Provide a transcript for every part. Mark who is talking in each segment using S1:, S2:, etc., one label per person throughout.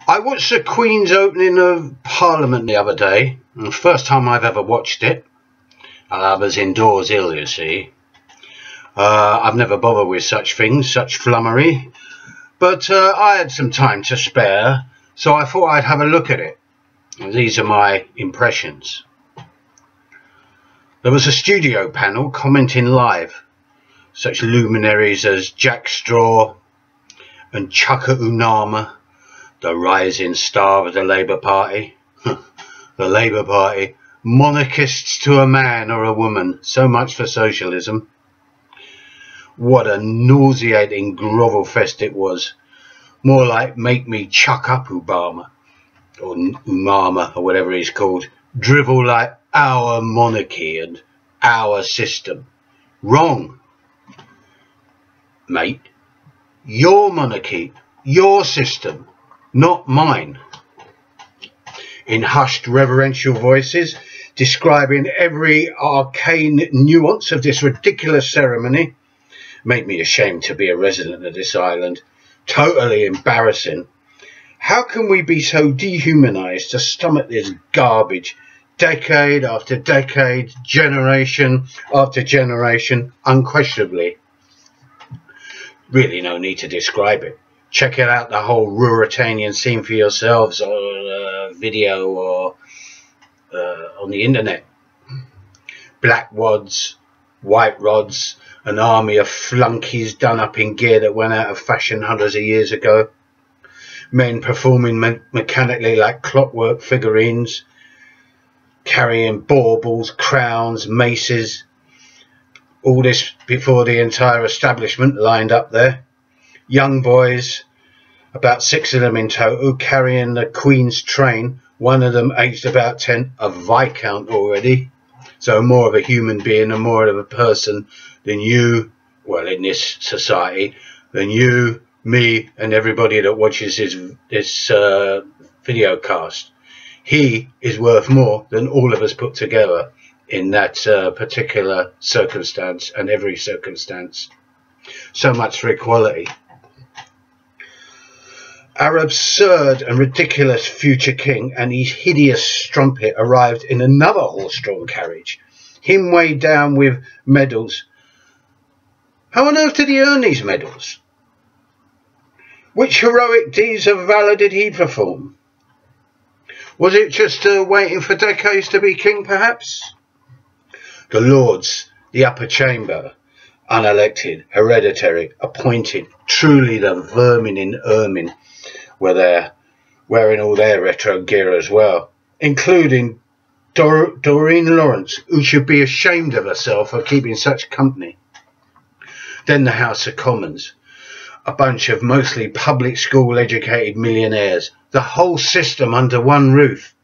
S1: I watched the Queen's opening of Parliament the other day. The first time I've ever watched it. I was indoors ill, you see. I've never bothered with such things, such flummery. But I had some time to spare, so I thought I'd have a look at it. And these are my impressions. There was a studio panel commenting live. Such luminaries as Jack Straw and Chuka Unnama, the rising star of the Labour Party. The Labour Party, monarchists to a man or a woman, so much for socialism. What a nauseating grovel fest it was. More like make me chuck up Obama, or Umama, or whatever he's called. Drivel like our monarchy and our system. Wrong, mate. Your monarchy, your system, not mine. In hushed reverential voices, describing every arcane nuance of this ridiculous ceremony. Made me ashamed to be a resident of this island. Totally embarrassing. How can we be so dehumanized to stomach this garbage, decade after decade, generation after generation, unquestionably? Really no need to describe it. Check it out, the whole Ruritanian scene for yourselves on video or on the internet. Black wads, white rods, an army of flunkies done up in gear that went out of fashion hundreds of years ago. Men performing mechanically like clockwork figurines, carrying baubles, crowns, maces. All this before the entire establishment lined up there. Young boys, about 6 of them in total, carrying the Queen's train. One of them aged about 10, a viscount already. So more of a human being and more of a person than you, well, in this society, than you, me, and everybody that watches this video cast. He is worth more than all of us put together in that particular circumstance and every circumstance. So much for equality. Our absurd and ridiculous future king and his hideous strumpet arrived in another horse-drawn carriage, him weighed down with medals. How on earth did he earn these medals? Which heroic deeds of valour did he perform? Was it just waiting for decades to be king, perhaps? The Lords, the upper chamber, unelected, hereditary, appointed, truly the vermin in ermine, were there, wearing all their retro gear as well, including Doreen Lawrence, who should be ashamed of herself for keeping such company. Then the House of Commons, a bunch of mostly public school educated millionaires, the whole system under one roof.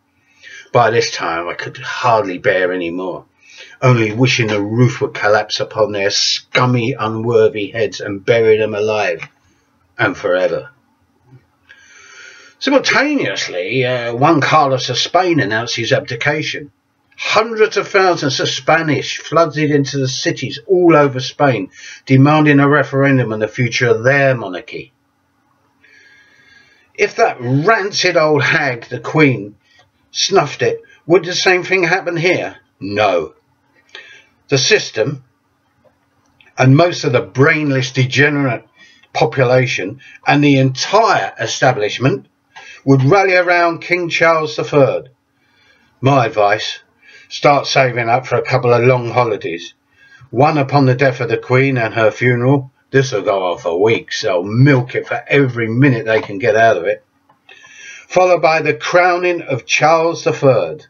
S1: By this time I could hardly bear any more, only wishing the roof would collapse upon their scummy, unworthy heads and bury them alive and forever. Simultaneously, Juan Carlos of Spain announced his abdication. Hundreds of thousands of Spanish flooded into the cities all over Spain, demanding a referendum on the future of their monarchy. If that rancid old hag, the Queen, snuffed it, would the same thing happen here? No. The system, and most of the brainless, degenerate population, and the entire establishment would rally around King Charles III. My advice, start saving up for a couple of long holidays. One upon the death of the Queen and her funeral. This will go on for weeks. They'll milk it for every minute they can get out of it. Followed by the crowning of Charles III,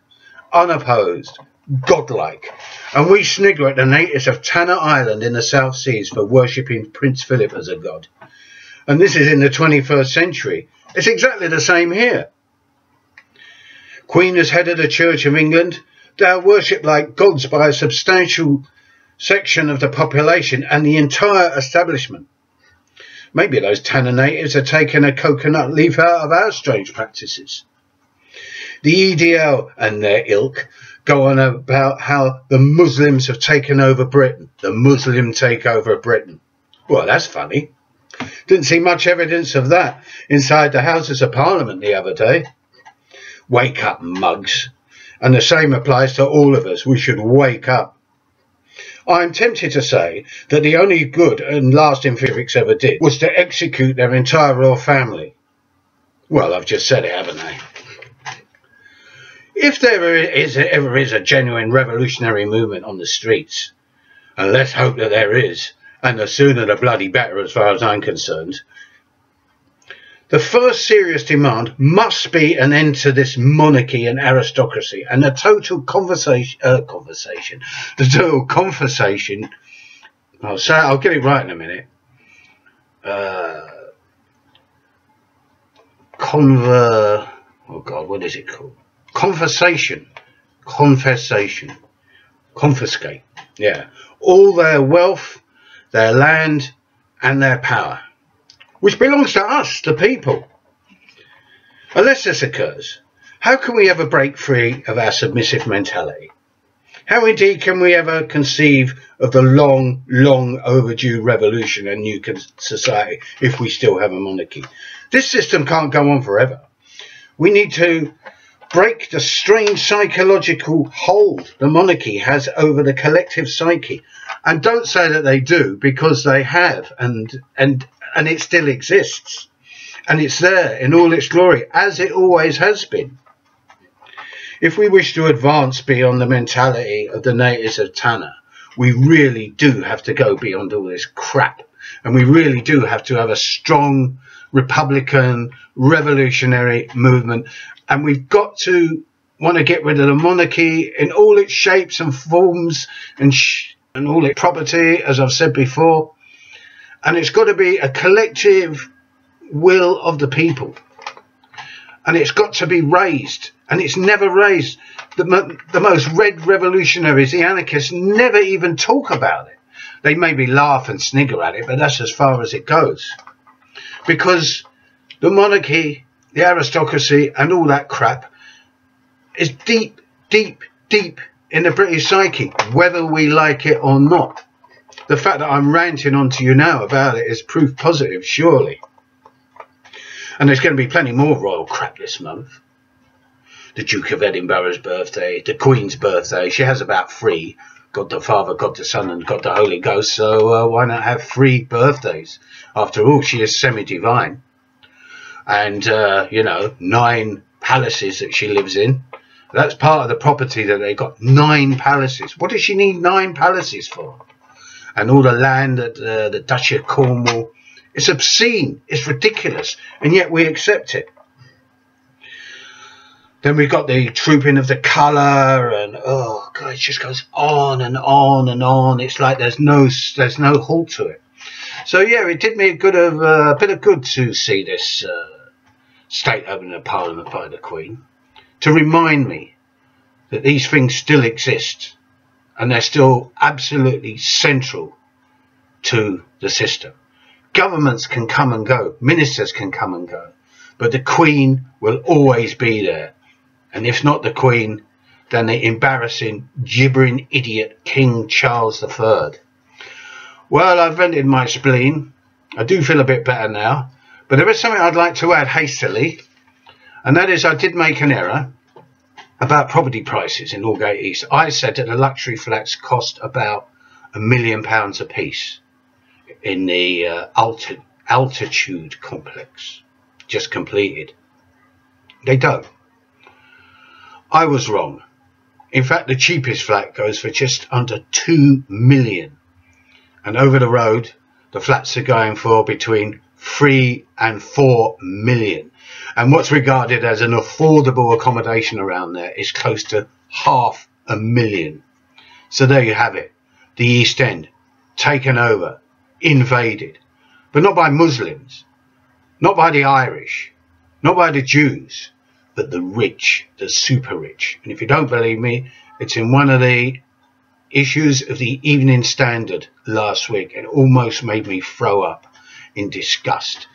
S1: unopposed, godlike. And we snigger at the natives of Tanna Island in the South Seas for worshipping Prince Philip as a god. And this is in the 21st century. It's exactly the same here. Queen as head of the Church of England, they are worshipped like gods by a substantial section of the population and the entire establishment. Maybe those Tanna natives are taking a coconut leaf out of our strange practices. The EDL and their ilk go on about how the Muslims have taken over Britain. The Muslim takeover of Britain. Well, that's funny. Didn't see much evidence of that inside the Houses of Parliament the other day. Wake up, mugs. And the same applies to all of us. We should wake up. I'm tempted to say that the only good and lasting civics ever did was to execute their entire royal family. Well, I've just said it, haven't I? If there ever is a genuine revolutionary movement on the streets, and let's hope that there is, and the sooner the bloody better as far as I'm concerned, the first serious demand must be an end to this monarchy and aristocracy and the total conversation, I'll get it right in a minute. Oh God, what is it called? Confiscate. Yeah. All their wealth, their land, and their power, which belongs to us, the people. Unless this occurs, how can we ever break free of our submissive mentality? How indeed can we ever conceive of the long, long overdue revolution and new society if we still have a monarchy? This system can't go on forever. We need to break the strange psychological hold the monarchy has over the collective psyche. And don't say that they do, because they have, and it still exists. And it's there in all its glory, as it always has been. If we wish to advance beyond the mentality of the natives of Tanna, we really do have to go beyond all this crap. And we really do have to have a strong Republican revolutionary movement. And we've got to want to get rid of the monarchy in all its shapes and forms and all its property, as I've said before. And it's got to be a collective will of the people. And it's got to be raised. And it's never raised. The most red revolutionaries, the anarchists, never even talk about it. They maybe laugh and snigger at it, but that's as far as it goes. Because the monarchy, the aristocracy, and all that crap is deep, deep, deep in the British psyche, whether we like it or not. The fact that I'm ranting on to you now about it is proof positive, surely. And there's going to be plenty more royal crap this month. The Duke of Edinburgh's birthday, the Queen's birthday. She has about 3. God the Father, God the Son, and God the Holy Ghost. So why not have 3 birthdays? After all, she is semi-divine. And, 9 palaces that she lives in. That's part of the property that they got. 9 palaces. What does she need 9 palaces for? And all the land at the Duchy of Cornwall. It's obscene. It's ridiculous. And yet we accept it. Then we've got the trooping of the colour, and oh God, it just goes on and on and on. It's like there's no halt to it. So yeah, it did me a bit of good to see this state opening of Parliament by the Queen, to remind me that these things still exist, and they're still absolutely central to the system. Governments can come and go, ministers can come and go, but the Queen will always be there. And if not the Queen, then the embarrassing, gibbering idiot King Charles III. Well, I've vented my spleen. I do feel a bit better now. But there is something I'd like to add hastily. And that is, I did make an error about property prices in Aldgate East. I said that the luxury flats cost about £1 million a piece in the Altitude complex, just completed. They don't. I was wrong. In fact, the cheapest flat goes for just under 2 million. And over the road, the flats are going for between 3 and 4 million. And what's regarded as an affordable accommodation around there is close to £500,000. So there you have it. The East End, taken over, invaded. But not by Muslims, not by the Irish, not by the Jews, but the rich, the super rich. And if you don't believe me, it's in one of the issues of the Evening Standard last week, and almost made me throw up in disgust.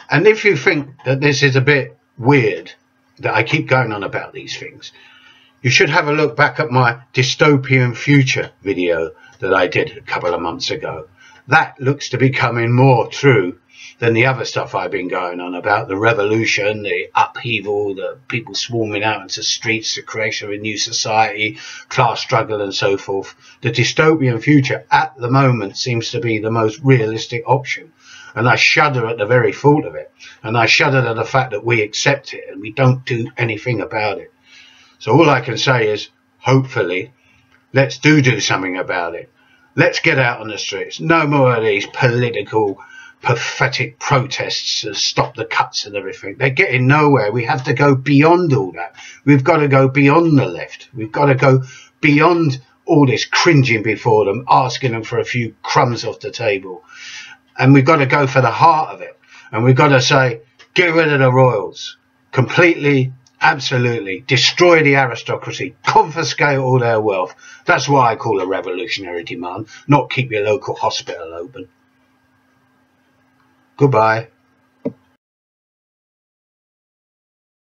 S1: And if you think that this is a bit weird, that I keep going on about these things, you should have a look back at my dystopian future video that I did a couple of months ago. That looks to be coming more true than the other stuff I've been going on about, the revolution, the upheaval, the people swarming out into streets, the creation of a new society, class struggle and so forth. The dystopian future at the moment seems to be the most realistic option. And I shudder at the very thought of it. And I shudder at the fact that we accept it and we don't do anything about it. So all I can say is, hopefully, let's do something about it. Let's get out on the streets. No more of these political, pathetic protests to stop the cuts and everything. They're getting nowhere. We have to go beyond all that. We've got to go beyond the left. We've got to go beyond all this cringing before them, asking them for a few crumbs off the table. And we've got to go for the heart of it. And we've got to say, get rid of the royals. Completely, absolutely. Destroy the aristocracy. Confiscate all their wealth. That's what I call a revolutionary demand, not keep your local hospital open. Goodbye.